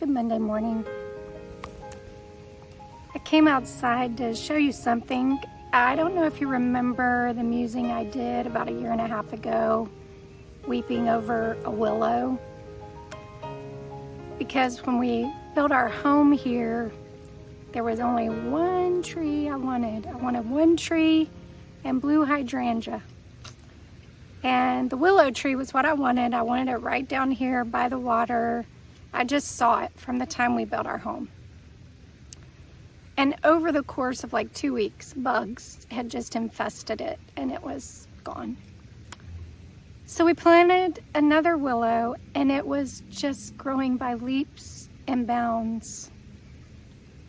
Good Monday morning. I came outside to show you something. I don't know if you remember the musing I did about 1.5 years ago, weeping over a willow. Because when we built our home here, there was only one tree I wanted. I wanted one tree and blue hydrangea. And the willow tree was what I wanted. I wanted it right down here by the water. I just saw it from the time we built our home. And over the course of like 2 weeks, bugs had just infested it and it was gone. So we planted another willow and it was just growing by leaps and bounds.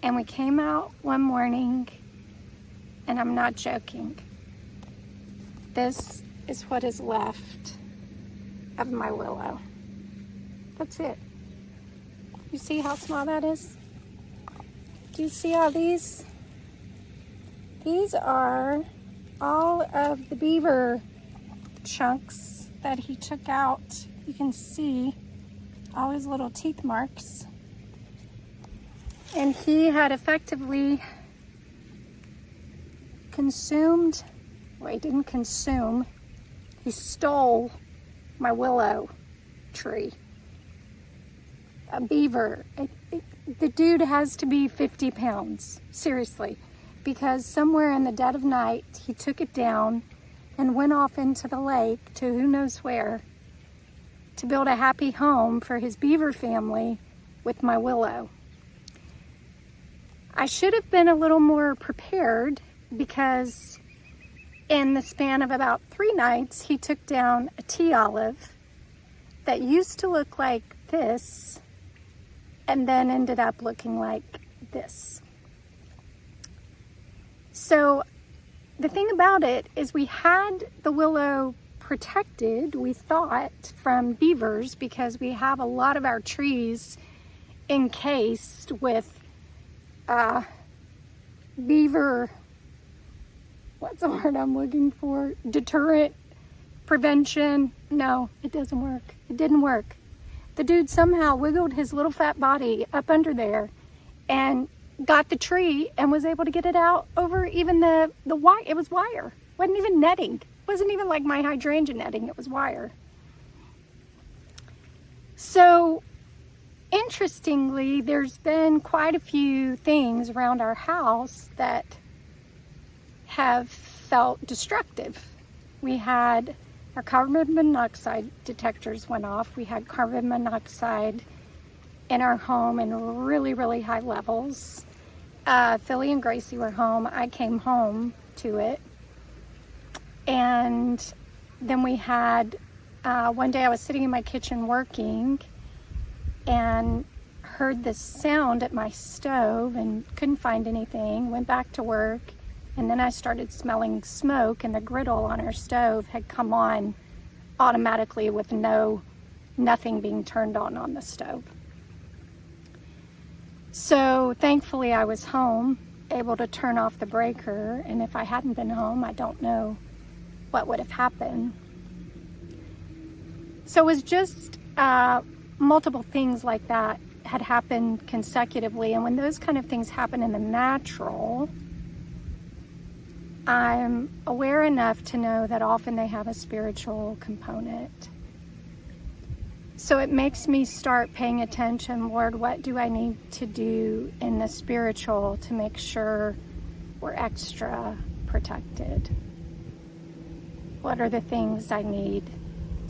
And we came out one morning, and I'm not joking. This is what is left of my willow. That's it. You see how small that is? Do you see all these? These are all of the beaver chunks that he took out. You can see all his little teeth marks. And he had effectively consumed, well, he didn't consume, he stole my willow tree. A beaver. The dude has to be 50 pounds, seriously, because somewhere in the dead of night, he took it down and went off into the lake to who knows where to build a happy home for his beaver family with my willow. I should have been a little more prepared because in the span of about 3 nights, he took down a tea olive that used to look like this and then ended up looking like this. So the thing about it is we had the willow protected, we thought, from beavers because we have a lot of our trees encased with beaver, what's the word I'm looking for? Deterrent, prevention. No, it doesn't work. It didn't work. The dude somehow wiggled his little fat body up under there and got the tree and was able to get it out over even the wire. It was wire. It wasn't even netting. It wasn't even like my hydrangea netting. It was wire. So interestingly, there's been quite a few things around our house that have felt destructive. We had our carbon monoxide detectors went off. We had carbon monoxide in our home in really, really high levels. Philly and Gracie were home. I came home to it. And then we had, one day I was sitting in my kitchen working and heard this sound at my stove and couldn't find anything, went back to work. And then I started smelling smoke and the griddle on our stove had come on automatically with nothing being turned on the stove. So thankfully I was home, able to turn off the breaker. And if I hadn't been home, I don't know what would have happened. So it was just multiple things like that had happened consecutively. And when those kind of things happen in the natural, I'm aware enough to know that often they have a spiritual component. So it makes me start paying attention, Lord, what do I need to do in the spiritual to make sure we're extra protected? What are the things I need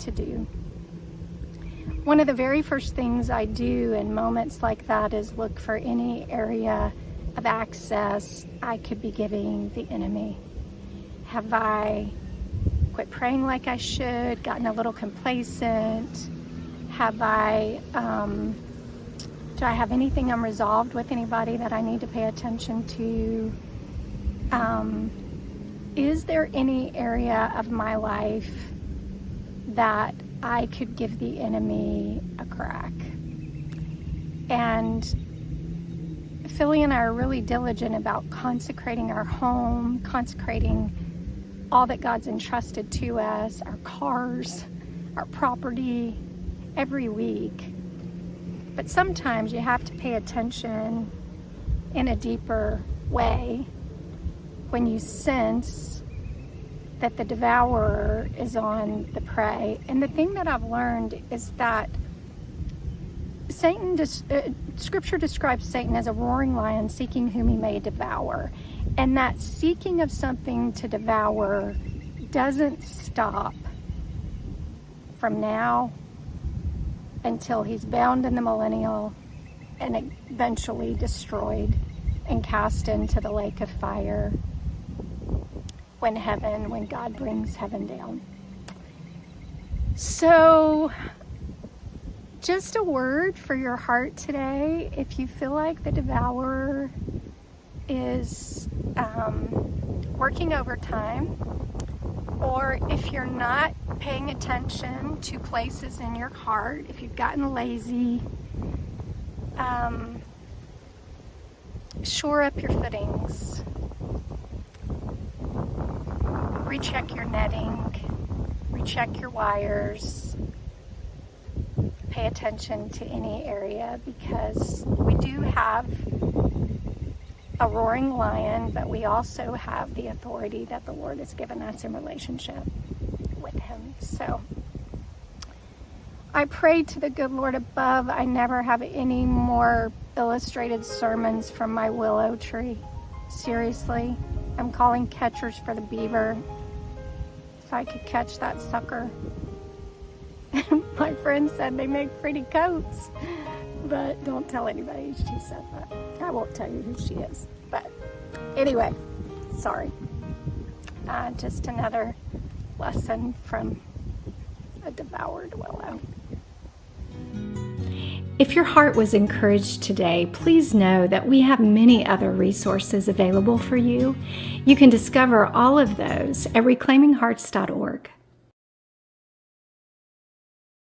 to do? One of the very first things I do in moments like that is look for any area of access I could be giving the enemy. Have I quit praying like I should, gotten a little complacent? Have I, do I have anything unresolved with anybody that I need to pay attention to? Is there any area of my life that I could give the enemy a crack? And Philly and I are really diligent about consecrating our home, consecrating all that God's entrusted to us, our cars, our property, every week. But sometimes you have to pay attention in a deeper way when you sense that the devourer is on the prey. And the thing that I've learned is that Scripture describes Satan as a roaring lion seeking whom he may devour. And that seeking of something to devour doesn't stop from now until he's bound in the millennial and eventually destroyed and cast into the lake of fire when God brings heaven down. So, just a word for your heart today. If you feel like the devourer is working overtime, or if you're not paying attention to places in your heart, if you've gotten lazy, shore up your footings, recheck your netting, recheck your wires, pay attention to any area, because we do have a roaring lion, but we also have the authority that the Lord has given us in relationship with him. So I pray to the good Lord above I never have any more illustrated sermons from my willow tree. Seriously, I'm calling catchers for the beaver. If I could catch that sucker. My friend said they make pretty coats, but don't tell anybody she said that. I won't tell you who she is. But anyway, sorry. Just another lesson from a devoured willow. If your heart was encouraged today, please know that we have many other resources available for you. You can discover all of those at reclaiminghearts.org.